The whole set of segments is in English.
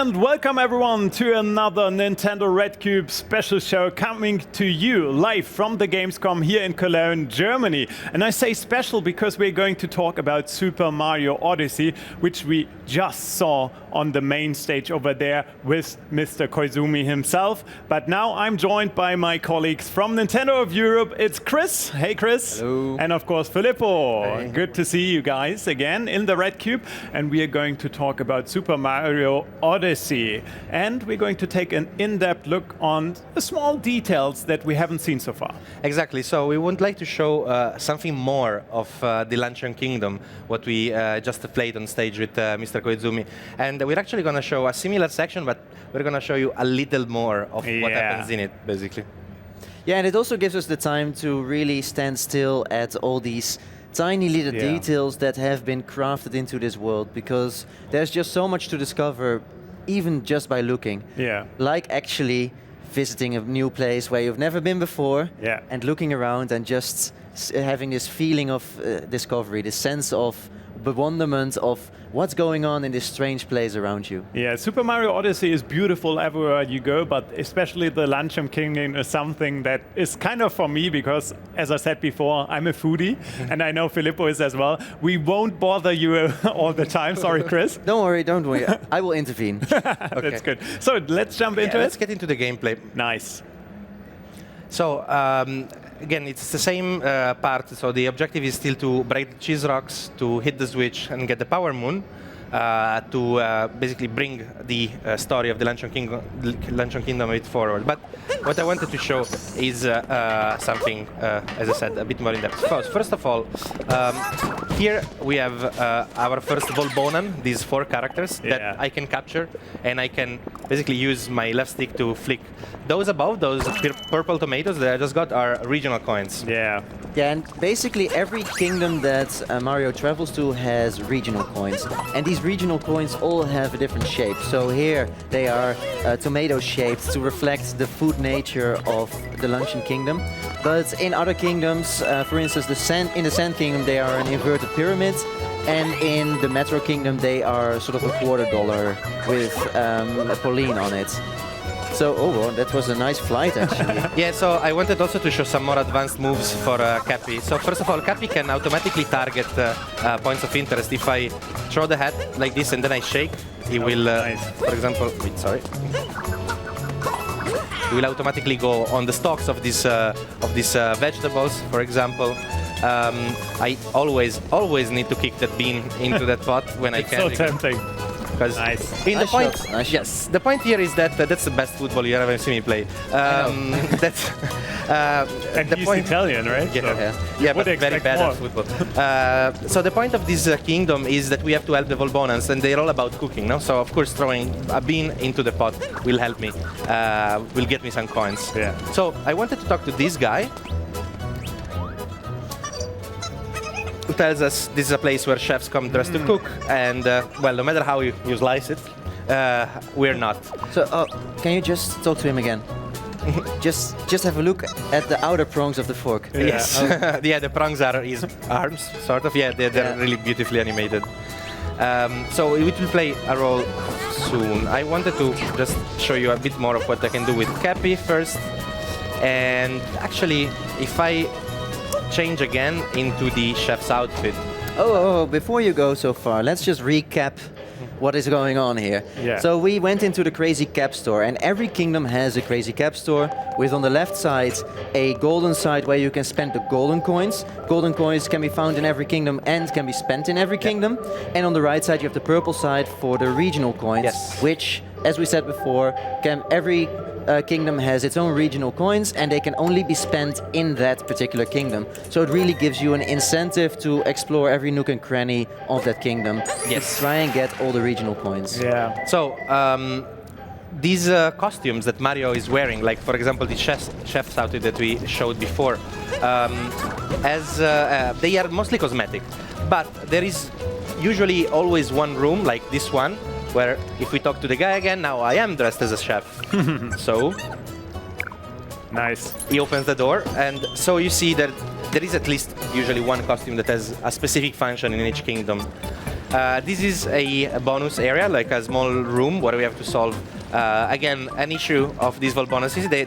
And welcome everyone to another Nintendo Red Cube special show coming to you live from the Gamescom here in Cologne, Germany. And I say special because we're going to talk about Super Mario Odyssey, which we just saw on the main stage over there with Mr. Koizumi himself. But now I'm joined by my colleagues from Nintendo of Europe. It's Chris. Hey Chris. Hello. And of course Filippo. Hey. Good to see you guys again in the Red Cube. And we are going to talk about Super Mario Odyssey. And we're going to take an in-depth look on the small details that we haven't seen so far. Exactly. So we would like to show something more of the Luncheon Kingdom, what we just played on stage with Mr. Koizumi. And we're actually going to show a similar section, but we're going to show you a little more of what happens in it, basically. Yeah, and it also gives us the time to really stand still at all these tiny little details that have been crafted into this world, because there's just so much to discover, even just by looking. Yeah. Like actually visiting a new place where you've never been before, and looking around and just having this feeling of discovery, this sense of bewilderment of what's going on in this strange place around you. Yeah, Super Mario Odyssey is beautiful everywhere you go, but especially the Luncheon Kingdom is something that is kind of for me because, as I said before, I'm a foodie, and I know Filippo is as well. We won't bother you all the time. Sorry, Chris. Don't worry. I will intervene. Okay. That's good. So let's jump into it. Let's get into the gameplay. Nice. So again, it's the same part. So the objective is still to break the cheese rocks, to hit the switch and get the power moon, to basically bring the story of the Luncheon Kingdom a bit forward. But what I wanted to show is something, as I said, a bit more in depth. First of all, here we have our first Volbonan, these 4 characters that I can capture, and I can basically use my left stick to flick. Those above, those purple tomatoes that I just got, are regional coins. Yeah. Yeah, and basically every kingdom that Mario travels to has regional coins. And these regional coins all have a different shape. So here they are tomato shaped to reflect the food nature of the Luncheon Kingdom. But in other kingdoms, for instance, in the Sand Kingdom, they are an inverted pyramid. And in the Metro Kingdom, they are sort of a $quarter with a Pauline on it. So, well, that was a nice flight, actually. Yeah, so I wanted also to show some more advanced moves for Cappy. So first of all, Cappy can automatically target points of interest. If I throw the hat like this and then I shake, he will, for example, he will automatically go on the stalks of these vegetables, for example. I always need to kick that bean into that pot when I can. It's so tempting. Nice. Nice. The point here is that that's the best football you ever seen me play. That's and the he's point. Italian, right? Yeah, but very bad at football. So the point of this kingdom is that we have to help the Volbonans, and they're all about cooking, no? So of course throwing a bean into the pot will help me, will get me some coins. Yeah. So I wanted to talk to this guy, who tells us this is a place where chefs come dressed to cook, and well, no matter how you slice it, we're not. So, can you just talk to him again? just have a look at the outer prongs of the fork. Yeah. Yes. Yeah, the prongs are his arms, sort of. Yeah, they're really beautifully animated. So it will play a role soon. I wanted to just show you a bit more of what I can do with Cappy first. And actually, if I change again into the chef's outfit. Oh, before you go so far, let's just recap what is going on here. Yeah. So we went into the Crazy Cap store, and every kingdom has a Crazy Cap store with on the left side a golden side where you can spend the golden coins. Golden coins can be found in every kingdom and can be spent in every kingdom. And on the right side you have the purple side for the regional coins, which, as we said before, every kingdom has its own regional coins, and they can only be spent in that particular kingdom. So it really gives you an incentive to explore every nook and cranny of that kingdom. Yes. To try and get all the regional coins. Yeah. So these costumes that Mario is wearing, like for example the chef's outfit that we showed before, they are mostly cosmetic, but there is usually always one room like this one, where if we talk to the guy again, now I am dressed as a chef. So Nice. he opens the door, and so you see that there is at least usually one costume that has a specific function in each kingdom. This is a bonus area, like a small room where we have to solve. Again, an issue of these vol bonuses, they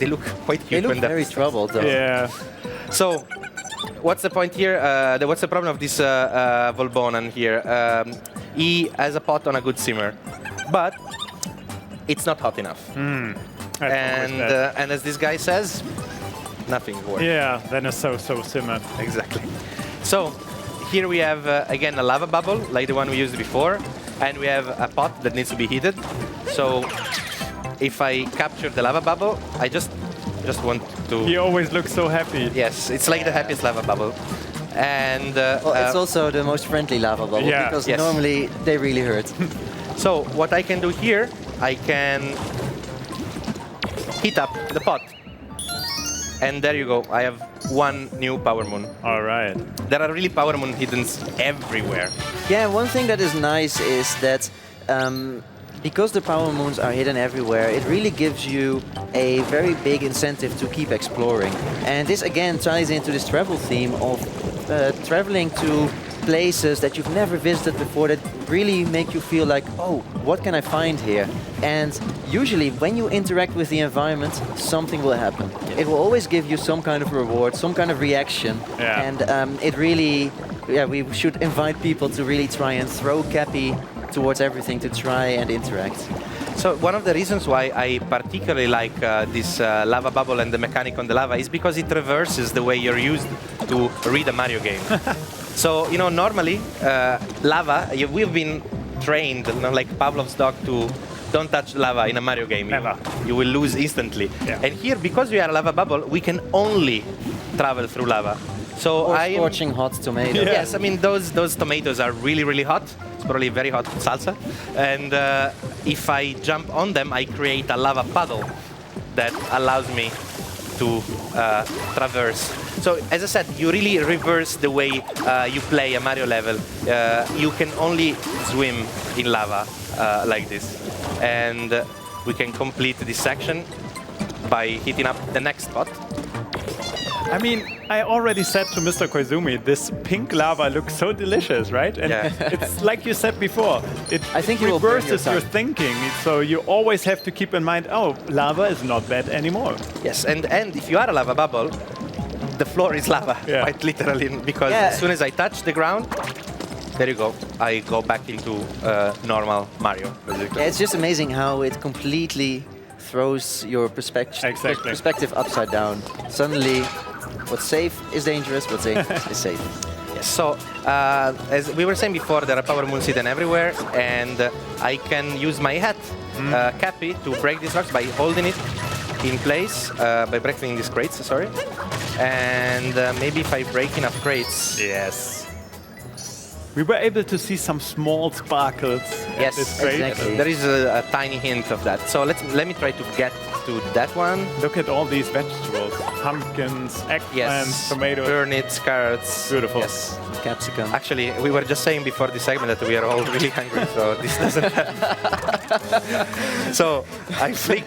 look quite cute. They look when they're- very troubled, though. Yeah. So, what's the point here? What's the problem of this Volbonan here? He has a pot on a good simmer, but it's not hot enough. That's always bad. And as this guy says, nothing works. Yeah, then it's so simmer. Exactly. So, here we have, again, a lava bubble, like the one we used before, and we have a pot that needs to be heated. So, if I capture the lava bubble, I just want to... He always looks so happy. Yes, it's like the happiest lava bubble. And Well, it's also the most friendly lava bubble, Yeah. because Yes. normally they really hurt. so what I can do here, I can heat up the pot. And there you go, I have one new power moon. All right. There are really power moon hidden everywhere. Yeah, one thing that is nice is that because the power moons are hidden everywhere, it really gives you a very big incentive to keep exploring. And this again ties into this travel theme of traveling to places that you've never visited before that really make you feel like, oh, what can I find here? And usually when you interact with the environment, something will happen. It will always give you some kind of reward, some kind of reaction. Yeah. And it really, yeah, we should invite people to really try and throw Cappy towards everything to try and interact. So one of the reasons why I particularly like this lava bubble and the mechanic on the lava is because it reverses the way you're used to read a Mario game. So, you know, normally lava, we've been trained, you know, like Pavlov's dog, to don't touch lava in a Mario game. Never. You will lose instantly. Yeah. And here, because we are a lava bubble, we can only travel through lava. So Or I am- scorching hot tomato. Yeah. Yes, I mean, those tomatoes are really, really hot. It's probably very hot salsa. And if I jump on them, I create a lava puddle that allows me to traverse. So, as I said, you really reverse the way you play a Mario level. You can only swim in lava like this. And we can complete this section by heating up the next spot. I mean, I already said to Mr. Koizumi, this pink lava looks so delicious, right? And Yeah. it's like you said before, it I think you will burn reverses your your tongue. thinking. So you always have to keep in mind, oh, lava is not bad anymore. Yes, and if you are a lava bubble, the floor is lava, Yeah. quite literally, because Yeah. as soon as I touch the ground, there you go, I go back into normal Mario, basically. Yeah, it's just amazing how it completely throws your Exactly. perspective upside down. Suddenly, what's safe is dangerous, what's dangerous is safe. Yes. So, as we were saying before, there are power moons hidden everywhere, and I can use my hat, Cappy, to break these rocks by holding it in place, by breaking these crates, sorry. And maybe if I break enough crates, Yes. We were able to see some small sparkles. at yes, this crate. exactly. there is a tiny hint of that. So let me try to get to that one. Look at all these vegetables. Pumpkins, eggplants, Yes, tomatoes. turnips, carrots. Beautiful. Yes. Capsicum. Actually, we were just saying before this segment that we are all really hungry, so this doesn't happen. So I flick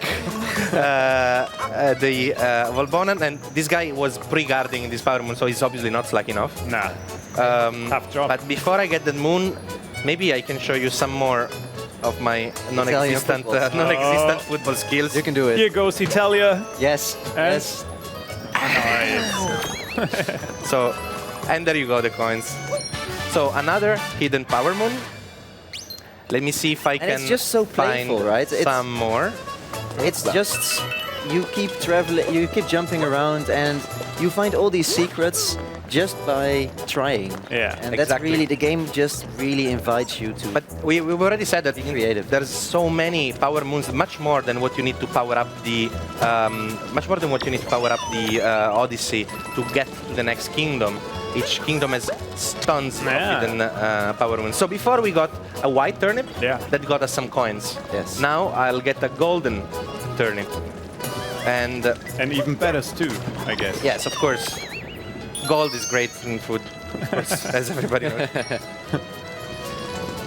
the Volbonan, and this guy was pre-guarding this power moon, so he's obviously not slack enough. Nah, tough job. But before I get the moon, maybe I can show you some more of my non-existent football. non-existent football skills. You can do it. Here goes Italia. Yes. And- Yes. Nice. So, and there you go, the coins. So another hidden power moon. Let me see if I And can it's just so find playful, right? It's- some more. It's just you keep traveling, you keep jumping around, and you find all these secrets just by trying. Yeah, and that's exactly. really the game. Just really invites you to. But we've already said that Creative. there's so many power moons, much more than what you need to power up the, Odyssey to get to the next kingdom. Each kingdom has tons Yeah. of hidden power moons. So before we got a white turnip Yeah. that got us some coins. Yes. Now I'll get a golden turnip. And And even better stew, I guess. yes, of course, gold is great in food, of course, as everybody knows.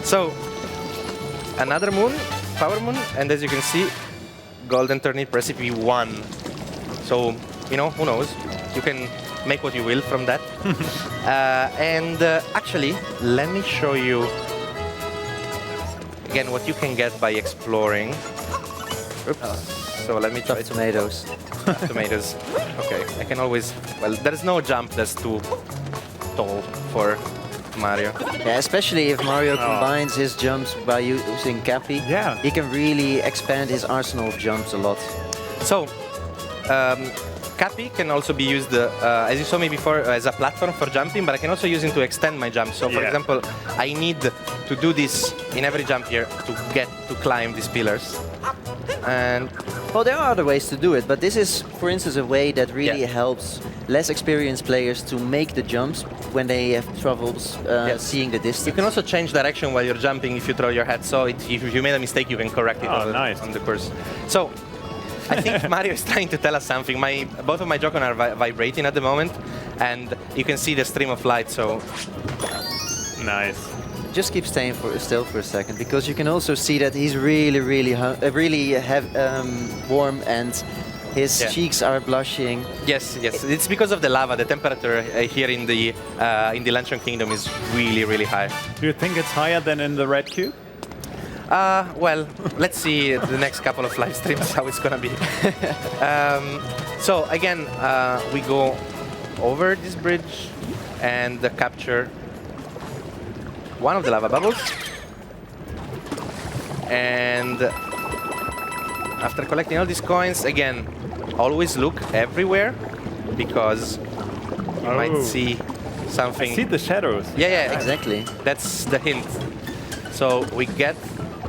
So, another moon, power moon, and as you can see, golden turnip recipe 1. So, you know, who knows? You can make what you will from that. Actually, let me show you again, what you can get by exploring. Oops. So let me try Tough tomatoes. tomatoes. Okay, I can always. Well, there's no jump that's too tall for Mario. Yeah, especially if Mario combines his jumps by using Cappy. Yeah. He can really expand his arsenal of jumps a lot. So, Cappy can also be used, as you saw me before, as a platform for jumping, but I can also use it to extend my jump. So, for Yeah. example, I need to do this in every jump here to climb these pillars. And Well, there are other ways to do it, but this is, for instance, a way that really Yeah. helps less experienced players to make the jumps when they have troubles Yes. seeing the distance. you can also change direction while you're jumping if you throw your head. So if you made a mistake, you can correct it Nice. on the course. So I think Mario is trying to tell us something. Both of my Joy-Con are vibrating at the moment, and you can see the stream of light. So Nice. Just keep staying still for a second, because you can also see that he's really, really warm, and his Yeah. cheeks are blushing. yes, it's because of the lava. The temperature here in the Luncheon Kingdom is really, really high. Do you think it's higher than in the red cube? Well, let's see the next couple of live streams how it's gonna be. So again, we go over this bridge and capture one of the lava bubbles. And after collecting all these coins, again, always look everywhere, because you might see something. See the shadows. Yeah, Exactly. that's the hint. So we get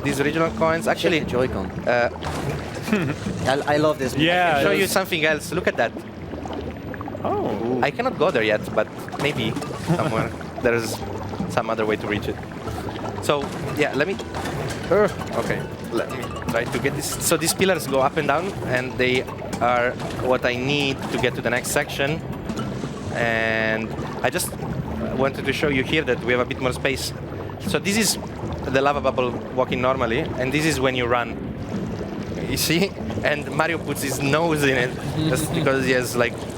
these original coins. Actually, Check the Joy-Con. uh, I love this. Yeah. I'll show you something else. Look at that. Oh. I cannot go there yet, but maybe somewhere there's some other way to reach it. So yeah, let me. Okay, let me try to get this. So these pillars go up and down, and they are what I need to get to the next section. And I just wanted to show you here that we have a bit more space. So this is the lava bubble walking normally, and this is when you run. You see? And Mario puts his nose in it just because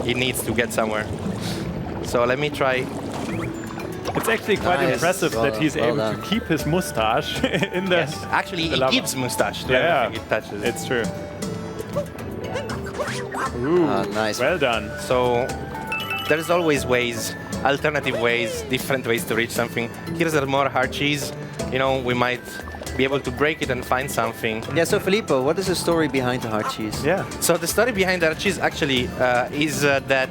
he needs to get somewhere. So let me try. It's actually quite Nice. impressive Well that he's done. able to keep his mustache in the. Yes, actually, the it lava. gives mustache to Yeah, everything it touches. it's true. Ooh, Nice. well done. So there's always ways, alternative ways, different ways to reach something. Here's a more hard cheese. You know, we might be able to break it and find something. Yeah, so Filippo, what is the story behind the hard cheese? Yeah. So the story behind the hard cheese actually is that...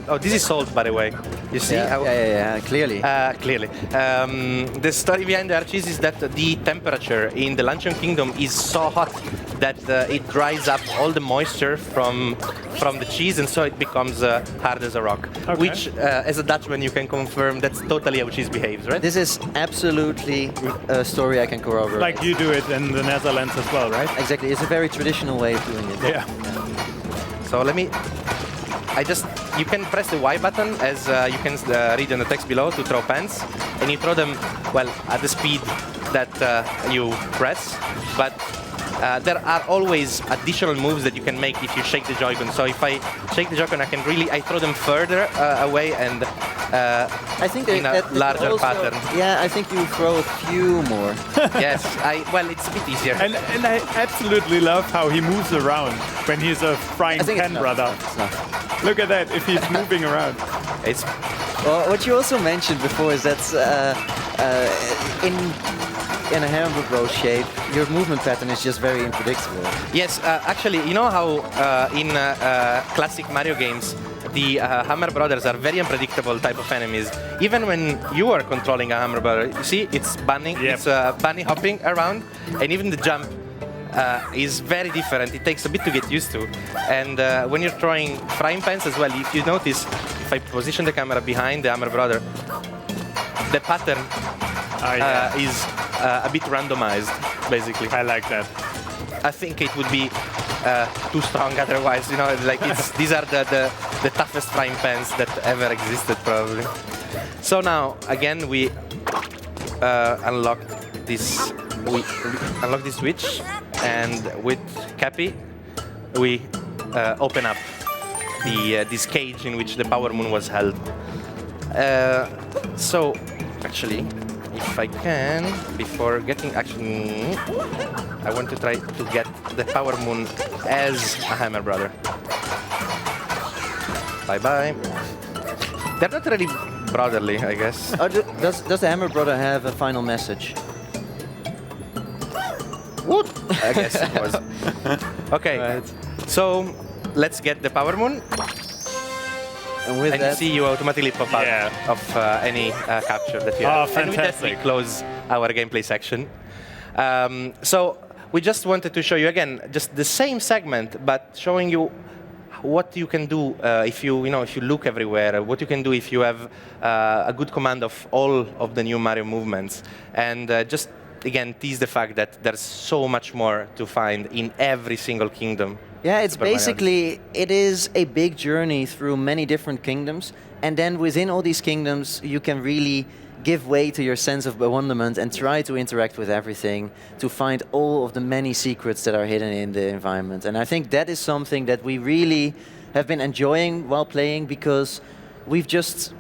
oh, this is salt, by the way. You see how... Yeah, clearly. Clearly. The story behind the hard cheese is that the temperature in the Luncheon Kingdom is so hot that it dries up all the moisture from the cheese, and so it becomes hard as a rock. Okay. Which, as a Dutchman, you can confirm that's totally how cheese behaves, right? This is absolutely a story I can corroborate. Like you do it in the Netherlands as well, right? Exactly, it's a very traditional way of doing it. Yeah. So let me... you can press the Y button, as you can read in the text below, to throw pens, and you throw them, well, at the speed that you press, but there are always additional moves that you can make if you shake the Joy-Con. So if I shake the Joy-Con, I throw them further away, and I think in a larger also, pattern. Yeah, I think you throw a few more. Yes, well, it's a bit easier. And I absolutely love how he moves around when he's a frying I think pan it's brother. It's not. Look at that, if he's moving around. It's Well, what you also mentioned before is that in a hammer bro shape, your movement pattern is just very unpredictable. Yes, actually, you know how in classic Mario games, the Hammer Brothers are very unpredictable type of enemies. Even when you are controlling a Hammer Brother, you see, it's bunny, Yep. it's bunny hopping around, and even the jump is very different. It takes a bit to get used to. And when you're throwing frying pans as well, if you notice, if I position the camera behind the Hammer Brother, the pattern is a bit randomized, basically. I like that. I think it would be too strong otherwise. You know, like these are the toughest frying pans that ever existed, probably. So now, again, we unlocked this. We unlock this switch, and with Cappy, we open up this cage in which the Power Moon was held. So, actually, if I can, before getting actually, I want to try to get the Power Moon as a Hammer Brother. Bye-bye. They're not really brotherly, I guess. Oh, does the Hammer Brother have a final message? What? I guess it was. Okay, Right. so let's get the Power Moon. And with And that, you see you automatically pop out Yeah. of any capture that you Oh, have. And with that, we fantastic. close our gameplay section. So we just wanted to show you again just the same segment, but showing you what you can do if you look everywhere. What you can do if you have a good command of all of the new Mario movements, and just again tease the fact that there's so much more to find in every single kingdom. yeah, it's Super Mario Odyssey. basically, it is a big journey through many different kingdoms. And then within all these kingdoms, you can really give way to your sense of bewilderment and try to interact with everything to find all of the many secrets that are hidden in the environment. And I think that is something that we really have been enjoying while playing, because we've just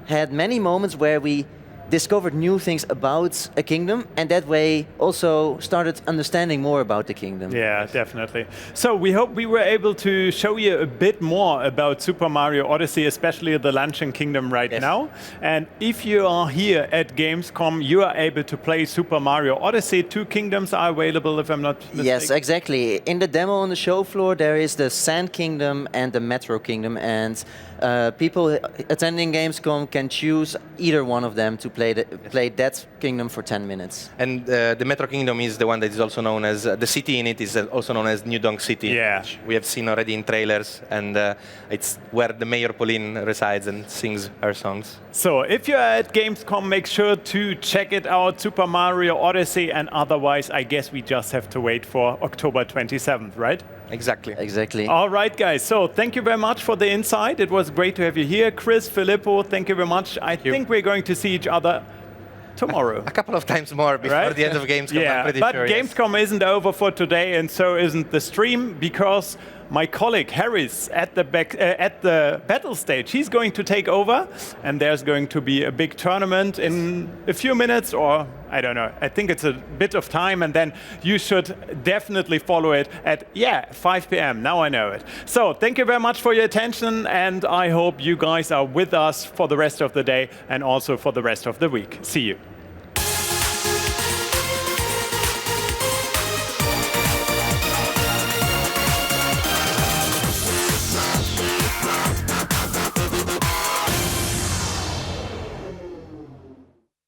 had many moments where we discovered new things about a kingdom, and that way also started understanding more about the kingdom. Yeah, definitely. So we hope we were able to show you a bit more about Super Mario Odyssey, especially the Luncheon Kingdom right Yes. now. And if you are here at Gamescom, you are able to play Super Mario Odyssey. 2 kingdoms are available, if I'm not mistaken. Yes, exactly. In the demo on the show floor, there is the Sand Kingdom and the Metro Kingdom, and people attending Gamescom can choose either one of them to play that kingdom for 10 minutes. And the Metro Kingdom is the one that is also known as, the city in it is also known as New Donk City. Yeah. Which we have seen already in trailers, and it's where the Mayor Pauline resides and sings her songs. So if you're at Gamescom, make sure to check it out, Super Mario Odyssey, and otherwise, I guess we just have to wait for October 27th, right? Exactly. Exactly. All right, guys. So thank you very much for the insight. It was great to have you here. Chris, Filippo, thank you very much. I think we're going to see each other tomorrow. A couple of times more before Right? the end of Gamescom, Yeah, I'm pretty but sure. yes. Gamescom isn't over for today, and so isn't the stream, because my colleague Harris at the battle stage, he's going to take over, and there's going to be a big tournament in a few minutes, or I don't know. I think it's a bit of time, and then you should definitely follow it at 5 p.m. Now I know it. So thank you very much for your attention, and I hope you guys are with us for the rest of the day and also for the rest of the week. See you.